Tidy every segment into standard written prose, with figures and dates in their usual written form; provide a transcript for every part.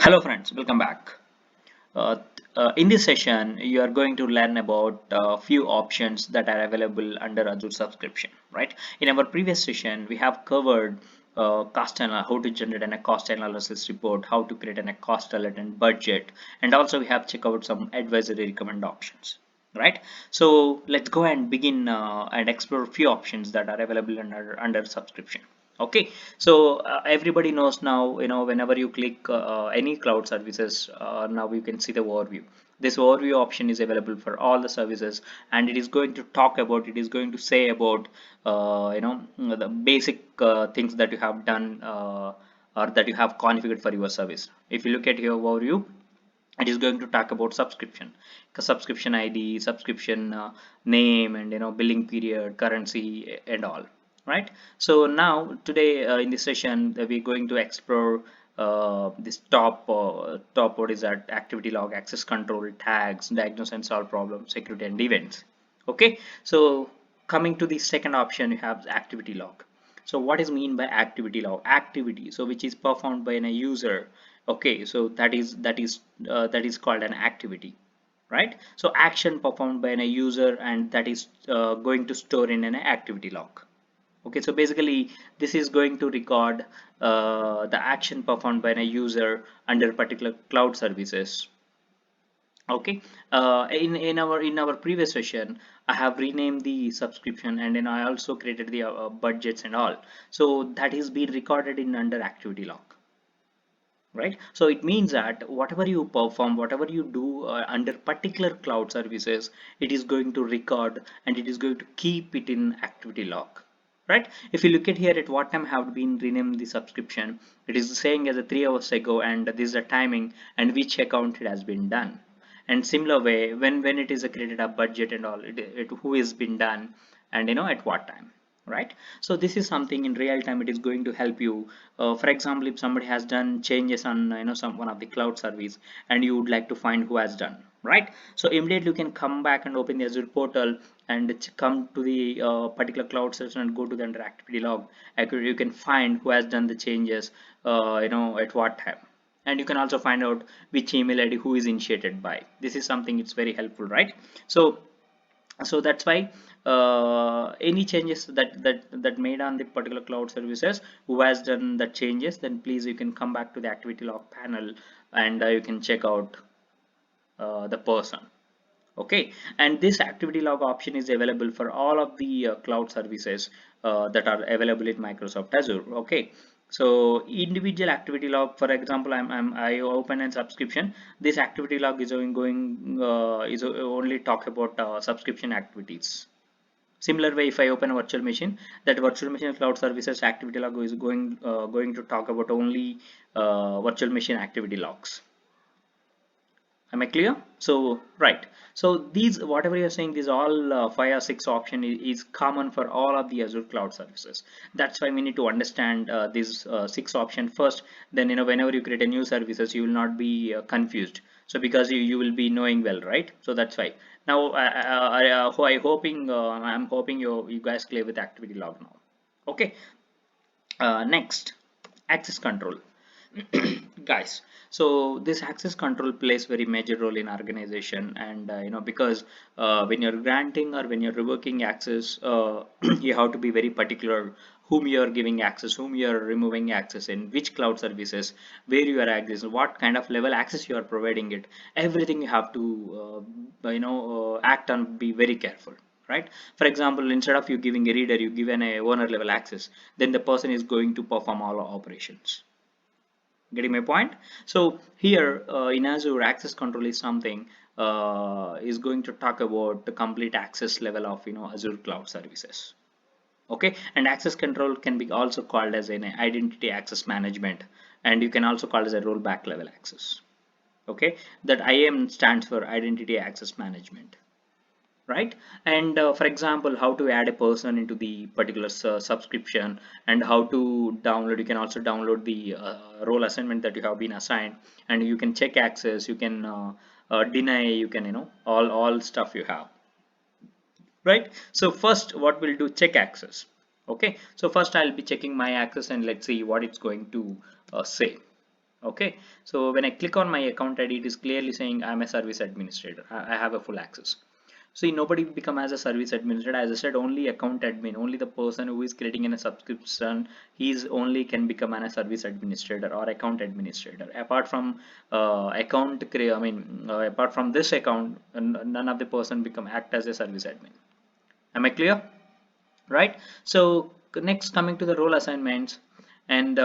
Hello friends, welcome back. In this session, you are going to learn about a few options that are available under Azure subscription, right? In our previous session, we have covered how to generate a cost analysis report, how to create a cost alert and budget, and also we have checked out some advisory recommend options, right? So let's go and begin and explore a few options that are available under subscription. Okay, so everybody knows now, whenever you click any cloud services, now you can see the overview. This overview option is available for all the services, and it is going to talk about, it is going to say about, the basic things that you have done or that you have configured for your service. If you look at your overview, it is going to talk about subscription ID, subscription name, and billing period, currency, and all, right? So now today in this session we're going to explore this top what is that activity log, access control, tags, diagnose and solve problems, security and events. Okay, so coming to the second option, you have activity log. So what is mean by activity log? Activity, so which is performed by a user. Okay, so that is called an activity, right? So action performed by a user, and that is going to store in an activity log. Okay, so basically this is going to record the action performed by a user under particular cloud services. Okay, in our previous session, I have renamed the subscription, and then I also created the budgets and all. So that is being recorded in under activity log, right? So it means that whatever you perform, whatever you do under particular cloud services, it is going to record and it is going to keep it in activity log, right? If you look at here at what time have been renamed the subscription, it is saying as a 3 hours ago, and this is the timing and which account it has been done. And similar way, when it is a created a budget and all, it who is been done, and at what time, right? So this is something in real time, it is going to help you. For example, if somebody has done changes on some one of the cloud service, and you would like to find who has done, right? So immediately you can come back and open the Azure portal and come to the particular cloud service and go to the under activity log. You can find who has done the changes, at what time, and you can also find out which email ID who is initiated by. This is something, it's very helpful, right? So that's why any changes that made on the particular cloud services, who has done the changes, then please you can come back to the activity log panel, and you can check out the person. Okay, and this activity log option is available for all of the cloud services that are available in Microsoft Azure. Okay, so individual activity log, for example, I open a subscription. This activity log is is only talk about subscription activities. Similar way, if I open a virtual machine, that virtual machine cloud services activity log is going to talk about only virtual machine activity logs. Am I clear? So right, so these whatever you're saying, these all 5 or 6 option is common for all of the Azure cloud services. That's why we need to understand these 6 option first. Then whenever you create a new services, you will not be confused. So because you will be knowing well, right? So that's why now I'm hoping you guys clear with activity log now. Okay, next, access control. Guys, so this access control plays very major role in organization, and because when you're granting or when you're revoking access, you have to be very particular whom you are giving access, whom you are removing access, in which cloud services, where you are accessing, what kind of level access you are providing it. Everything you have to act on, be very careful, right? For example, instead of you giving a reader, you give an a owner level access, then the person is going to perform all operations. Getting my point? So here in Azure, access control is something is going to talk about the complete access level of Azure cloud services. Okay, and access control can be also called as an identity access management, and you can also call it as a rollback level access. Okay, that IAM stands for identity access management, right? And for example, how to add a person into the particular subscription, and how to download, you can also download the role assignment that you have been assigned, and you can check access, you can deny, you can all stuff you have, right? So first what we'll do, check access. Okay, so first I'll be checking my access, and let's see what it's going to say. Okay, so when I click on my account ID, it is clearly saying I'm a service administrator. I have a full access. See, nobody become as a service administrator. As I said, only account admin, only the person who is creating in a subscription, he's only can become a service administrator or account administrator. Apart from apart from this account, none of the person become act as a service admin. Am I clear? Right? So next, coming to the role assignments, and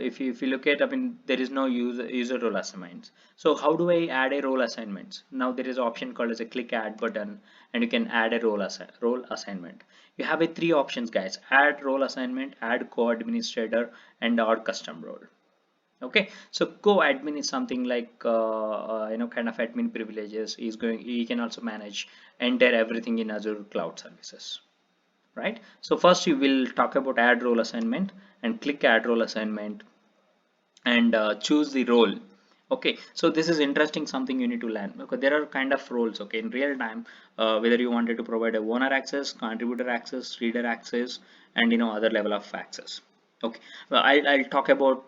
if you look at, I mean, there is no user role assignments. So how do I add a role assignment? Now there is an option called as a click add button, and you can add a role assignment. You have a three options, guys: add role assignment, add co-administrator, and add custom role. Okay, so co-admin is something like kind of admin privileges. He can also manage entire everything in Azure cloud services, right? So first you will talk about add role assignment, and click add role assignment, and choose the role. Okay, so this is interesting, something you need to learn, because there are kind of roles, okay, in real time, whether you wanted to provide a owner access, contributor access, reader access, and other level of access. Okay, well, I'll talk about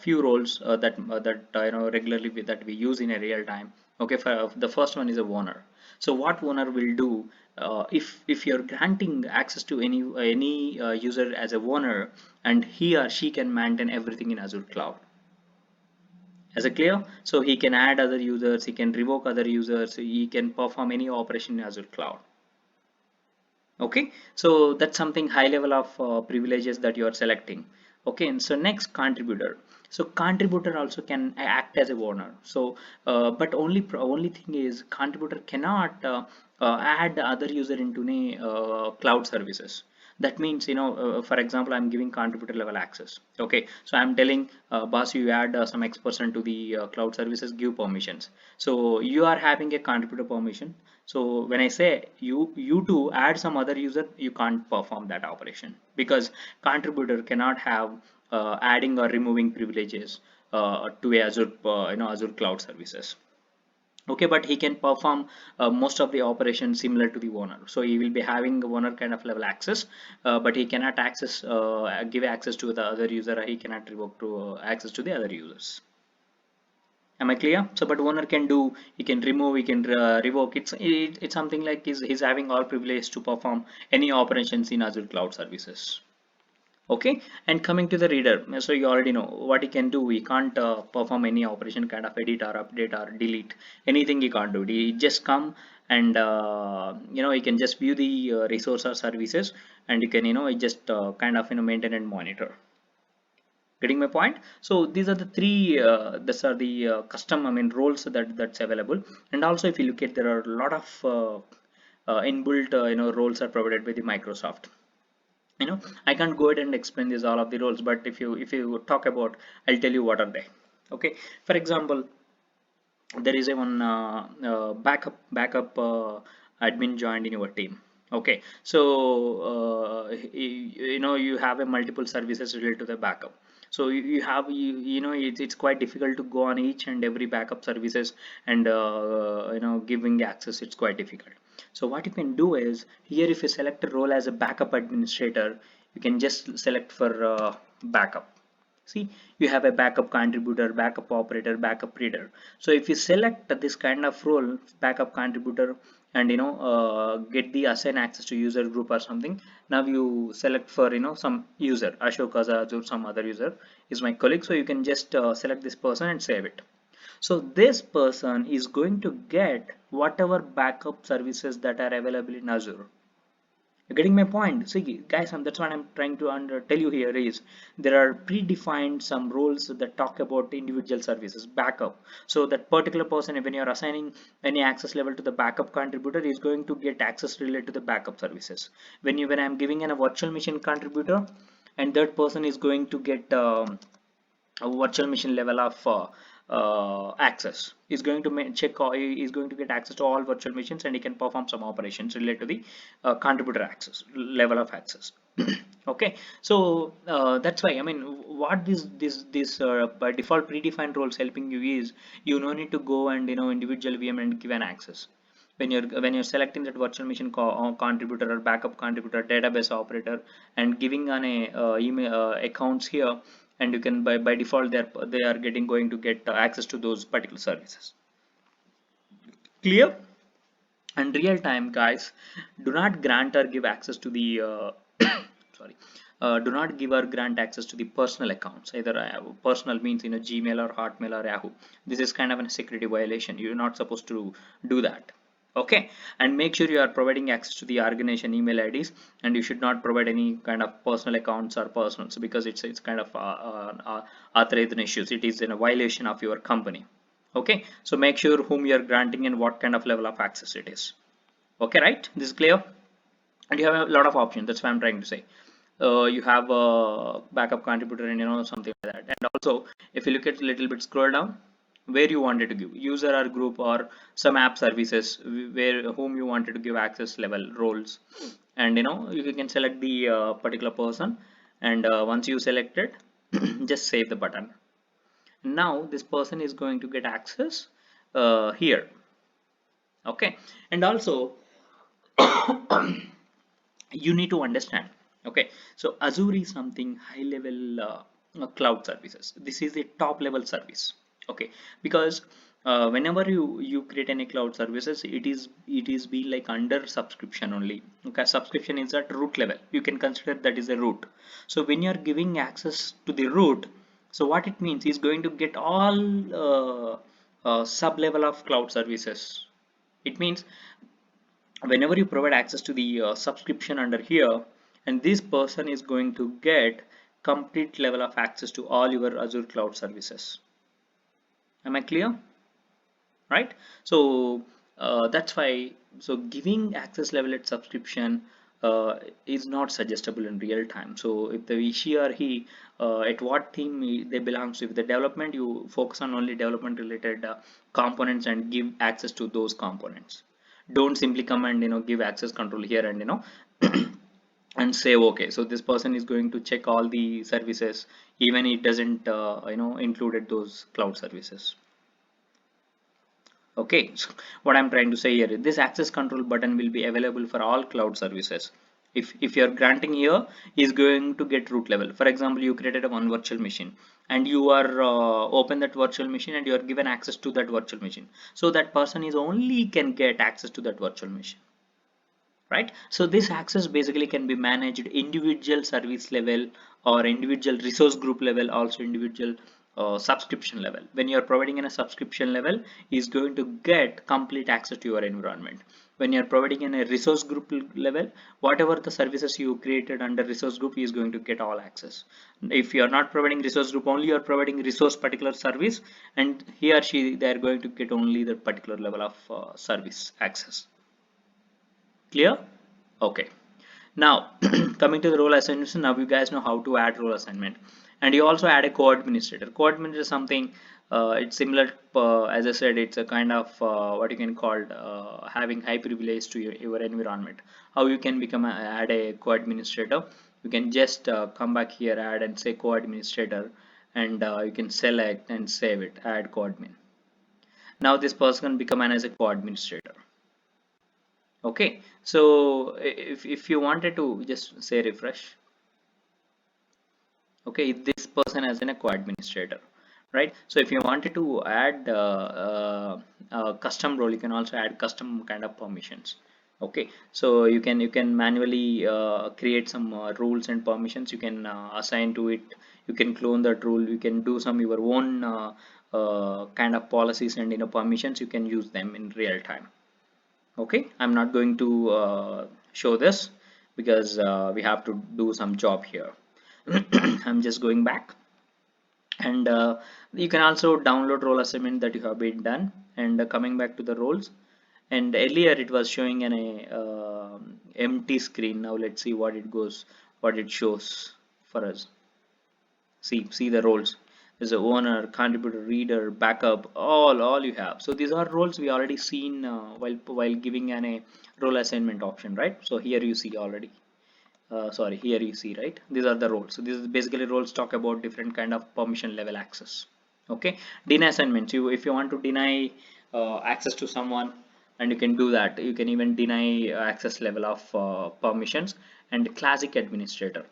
few roles that regularly that we use in a real time. Okay, for the first one is a owner. So what owner will do, if you're granting access to any user as a owner, and he or she can maintain everything in Azure cloud. Is it clear? So he can add other users, he can revoke other users, he can perform any operation in Azure cloud. Okay, so that's something high level of privileges that you are selecting. Okay, and so next, contributor. So contributor also can act as a owner. So but only thing is, contributor cannot add other user into any cloud services. That means, for example, I'm giving contributor level access. Okay, so I'm telling boss, you add some X person to the cloud services, give permissions. So you are having a contributor permission. So when I say you to add some other user, you can't perform that operation, because contributor cannot have adding or removing privileges to a Azure cloud services. Okay, but he can perform most of the operations similar to the owner. So he will be having owner kind of level access, but he cannot give access to the other user. He cannot revoke to access to the other users. Am I clear? So but owner can do, he can remove, he can revoke. It's something like he's having all privilege to perform any operations in Azure cloud services. Okay, and coming to the reader, so you already know what he can do. He can't perform any operation, kind of edit or update or delete anything. He can't do. He just come and he can just view the resource or services, and you can he just kind of maintain and monitor. Getting my point? So these are the three these are the custom, I mean, roles that's available. And also, if you look at, there are a lot of inbuilt roles are provided by the Microsoft. I can't go ahead and explain this all of the roles, but if you talk about, I'll tell you what are they. Okay, for example, there is a one backup admin joined in your team. Okay, so you have a multiple services related to the backup. So you have it's quite difficult to go on each and every backup services, and giving access, it's quite difficult. So what you can do is, here if you select a role as a backup administrator, you can just select for backup. See, you have a backup contributor, backup operator, backup reader. So if you select this kind of role, backup contributor, and get the assign access to user group or something. Now you select for some user, Ashok Azur, some other user is my colleague. So you can just select this person and save it. So this person is going to get whatever backup services that are available in Azure. You're getting my point? See, guys, that's what I'm trying to tell you here is, there are predefined some rules that talk about individual services backup. So that particular person, when you're assigning any access level to the backup contributor, is going to get access related to the backup services. When I'm giving in a virtual machine contributor, and that person is going to get a virtual machine level of access. Is going to check, or is going to get access to all virtual machines, and he can perform some operations related to the contributor access level of access. Okay, so that's why, I mean, what this by default predefined roles helping you is, you no need to go and individual VM and give an access. When you're selecting that virtual machine contributor or backup contributor, database operator, and giving on a email accounts here, and you can by default they are getting going to get access to those particular services. Clear? And real time, guys, do not grant or give access to the sorry, do not give or grant access to the personal accounts. Either personal means Gmail or Hotmail or Yahoo. This is kind of a security violation. You're not supposed to do that. Okay, and make sure you are providing access to the organization email IDs, and you should not provide any kind of personal accounts or personals, because it's kind of authorization issues. It is in a violation of your company. Okay, so make sure whom you are granting and what kind of level of access it is. Okay, right, this is clear. And you have a lot of options, that's what I'm trying to say. You have a backup contributor and something like that. And also if you look at a little bit, scroll down, where you wanted to give user or group or some app services, where whom you wanted to give access level roles, and you can select the particular person, and once you select it just save the button. Now this person is going to get access here. Okay, and also you need to understand. Okay, so Azure is something high level cloud services. This is a top level service. Okay, because whenever you create any cloud services, it is be like under subscription only. Okay, subscription is at root level, you can consider that is a root. So when you are giving access to the root, so what it means is going to get all sub level of cloud services. It means whenever you provide access to the subscription under here, and this person is going to get complete level of access to all your Azure cloud services. Am I clear? Right, so that's why, so giving access level at subscription is not suggestible in real time. So if the she or he at what team they belongs to, if the development, you focus on only development related components and give access to those components. Don't simply come and give access control here and and say okay, so this person is going to check all the services, even it doesn't included those cloud services. Okay, so what I'm trying to say here is this access control button will be available for all cloud services. If you're granting here, is going to get root level. For example, you created a one virtual machine and you are open that virtual machine and you are given access to that virtual machine, so that person is only can get access to that virtual machine. Right, so this access basically can be managed individual service level or individual resource group level, also individual subscription level. When you are providing in a subscription level, is going to get complete access to your environment. When you are providing in a resource group level, whatever the services you created under resource group is going to get all access. If you are not providing resource group, only you are providing resource particular service, and he or she, they are going to get only the particular level of service access. Clear? Okay, now coming to the role assignment, now you guys know how to add role assignment, and you also add a co-administrator. Co-administrator is something, it's similar, as I said, it's a kind of what you can call having high privilege to your environment. How you can become add a co-administrator? You can just come back here, add and say co-administrator, and you can select and save it, add co-admin. Now this person can become as a co-administrator. Okay, so if you wanted to just say refresh, okay, this person as an co-administrator, right? So if you wanted to add custom role, you can also add custom kind of permissions. Okay, so you can manually create some rules and permissions. You can assign to it, you can clone that rule, you can do some your own kind of policies and permissions. You can use them in real time. Okay, I'm not going to show this because we have to do some job here. I'm just going back, and you can also download role assignment that you have been done, and coming back to the roles, and earlier it was showing an empty screen. Now let's see what it goes, what it shows for us. See the roles. There's a owner, contributor, reader, backup, all you have. So these are roles we already seen while giving a role assignment option, right? So here you see already. Sorry, here you see, right? These are the roles. So this is basically roles talk about different kind of permission level access. Okay, deny assignments. If you want to deny access to someone, and you can do that. You can even deny access level of permissions. And classic administrator.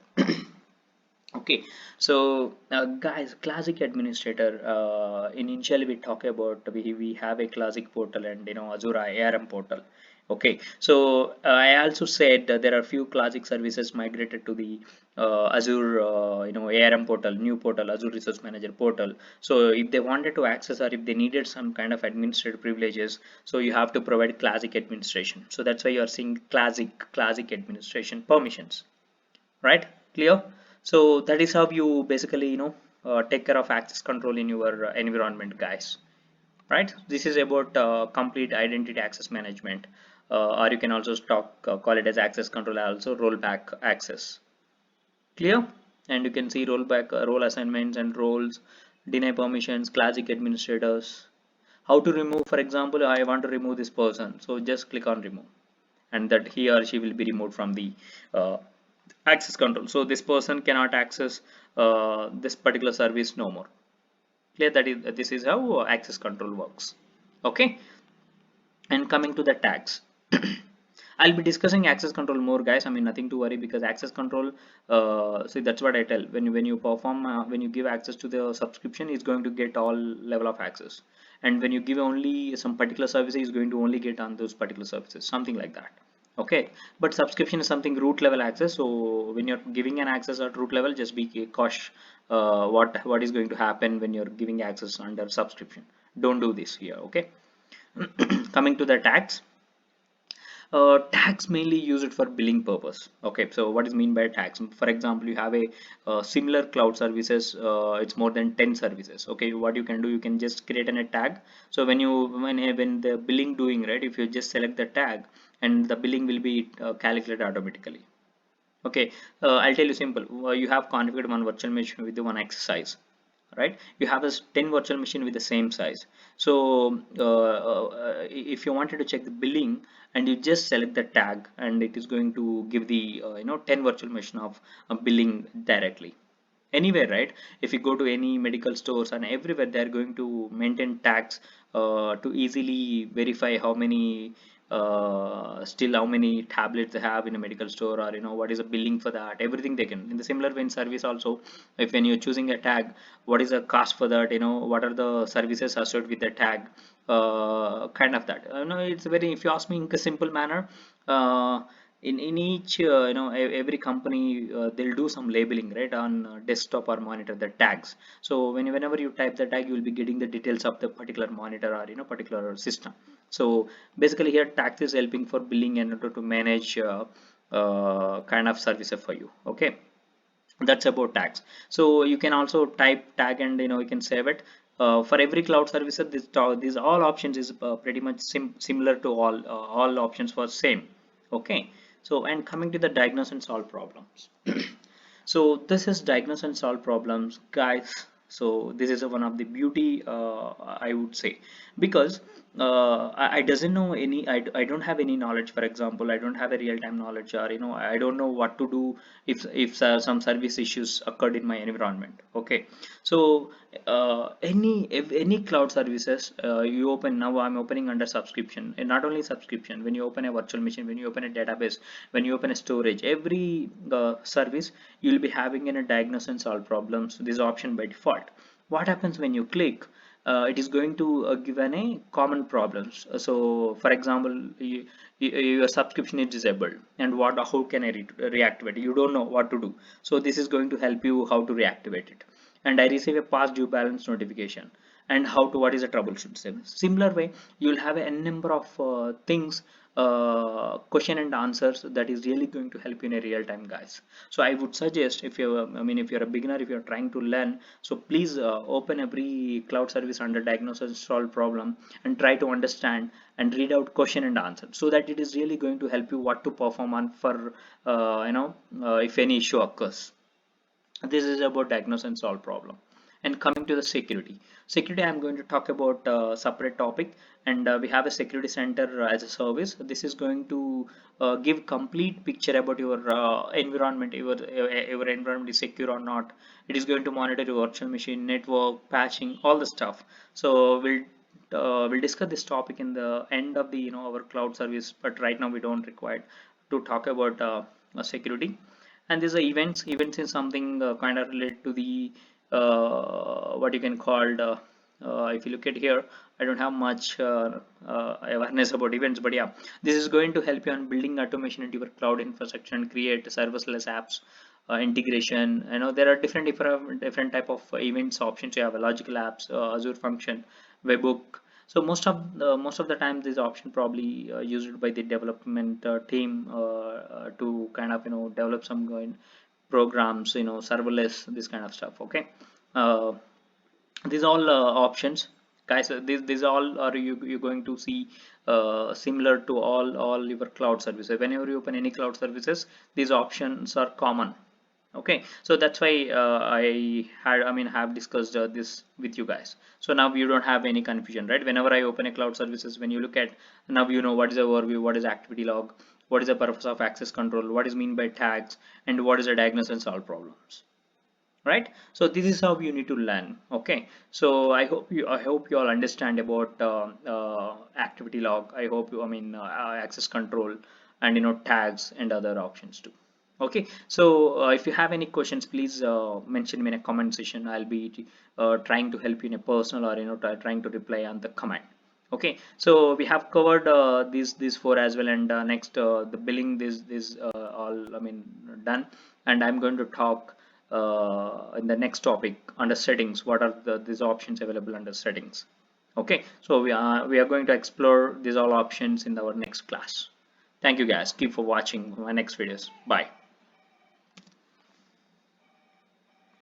Okay, so guys, classic administrator. Initially, we talk about we have a classic portal and Azure ARM portal. Okay, so I also said that there are few classic services migrated to the Azure ARM portal, new portal, Azure Resource Manager portal. So if they wanted to access or if they needed some kind of administrative privileges, so you have to provide classic administration. So that's why you are seeing classic administration permissions, right? Clear? So that is how you basically take care of access control in your environment, guys, right? This is about complete identity access management, or you can also call it as access control, also rollback access. Clear? And you can see rollback role assignments and roles, deny permissions, classic administrators. How to remove, for example, I want to remove this person, so just click on remove, and that he or she will be removed from the uh, access control. So this person cannot access this particular service no more. Clear? That is, this is how access control works. Okay, and coming to the tags. I'll be discussing access control more, guys. I mean, nothing to worry, because access control, see, that's what I tell. When you perform, when you give access to the subscription, it's going to get all level of access, and when you give only some particular services, it's going to only get on those particular services, something like that. Okay, but subscription is something root level access. So when you're giving an access at root level, just be cautious. What is going to happen when you're giving access under subscription? Don't do this here. Okay. Coming to the tags. Tags mainly use it for billing purpose. Okay, so what is mean by tags? For example, you have a similar cloud services, it's more than 10 services. Okay, what you can do, you can just create a tag. So when the billing doing, right, if you just select the tag, and the billing will be calculated automatically. Okay, I'll tell you simple. You have configured one virtual machine with the one exercise, right? You have a 10 virtual machine with the same size. So if you wanted to check the billing, and you just select the tag, and it is going to give the 10 virtual machine of billing directly anywhere, right? If you go to any medical stores and everywhere, they're going to maintain tags to easily verify how many still how many tablets they have in a medical store, or what is the billing for that, everything they can. In the similar way, in service also, if when you're choosing a tag, what is the cost for that, what are the services associated with the tag, kind of that. It's very, if you ask me in a simple manner, in each every company, they'll do some labeling, right, on desktop or monitor, the tags. So whenever you type the tag, you will be getting the details of the particular monitor or particular system. So basically here, tags is helping for billing and to manage kind of services for you. Okay, that's about tags. So you can also type tag, and you can save it. For every cloud service, these all options is pretty much similar to all options for same. Okay, so and coming to the diagnose and solve problems. So this is diagnose and solve problems, guys. So this is one of the beauty, I would say, because I doesn't know any, I don't have any knowledge. For example, I don't have a real-time knowledge, or I don't know what to do if some service issues occurred in my environment. Okay, so if any cloud services, you open now, I'm opening under subscription, and not only subscription, when you open a virtual machine, when you open a database, when you open a storage, every service, you'll be having in a diagnose and solve problems, this option by default. What happens when you click? It is going to give an a common problems. So for example, your subscription is disabled, and how can I reactivate it? You don't know what to do. So this is going to help you how to reactivate it. And I receive a past due balance notification, and how to, what is the troubleshoot step. Similar way, you'll have a number of things, question and answers, that is really going to help you in a real time, guys. So I would suggest, if you're I mean, if you're a beginner, if you're trying to learn, so please open every cloud service under diagnosis and solve problem, and try to understand and read out question and answer, so that it is really going to help you what to perform on for if any issue occurs. This is about diagnose and solve problem. And coming to the security, I'm going to talk about separate topic. And we have a security center as a service. This is going to give complete picture about your environment, your environment is secure or not. It is going to monitor your virtual machine, network, patching, all the stuff. So we'll discuss this topic in the end of the our cloud service, but right now we don't require to talk about security. And these are events is something kind of related to the what you can call if you look at here, I don't have much awareness about events, but yeah, this is going to help you on building automation into your cloud infrastructure and create serverless apps integration. There are different type of events options. You have a logical apps, Azure function, webhook. So most of the time this option probably used by the development team to kind of develop some kind programs, serverless, this kind of stuff. Okay, uh, these all options, guys. These all are you're going to see similar to all your cloud services. Whenever you open any cloud services, these options are common. Okay, so that's why have discussed this with you guys. So now you don't have any confusion, right? Whenever I open a cloud services, when you look at, now you know what is the overview, what is activity log, what is the purpose of access control, what is mean by tags, and what is a diagnose and solve problems, right? So this is how you need to learn. Okay, so I hope you all understand about activity log. I hope you, access control, and tags and other options too. Okay, so if you have any questions, please mention me in a comment section. I'll be trying to help you in a personal, or trying to reply on the comment. Okay, so we have covered these four as well, and next the billing, this all done. And I'm going to talk in the next topic under settings, what are these options available under settings. Okay, so we are going to explore these all options in our next class. Thank you guys, keep for watching my next videos. Bye.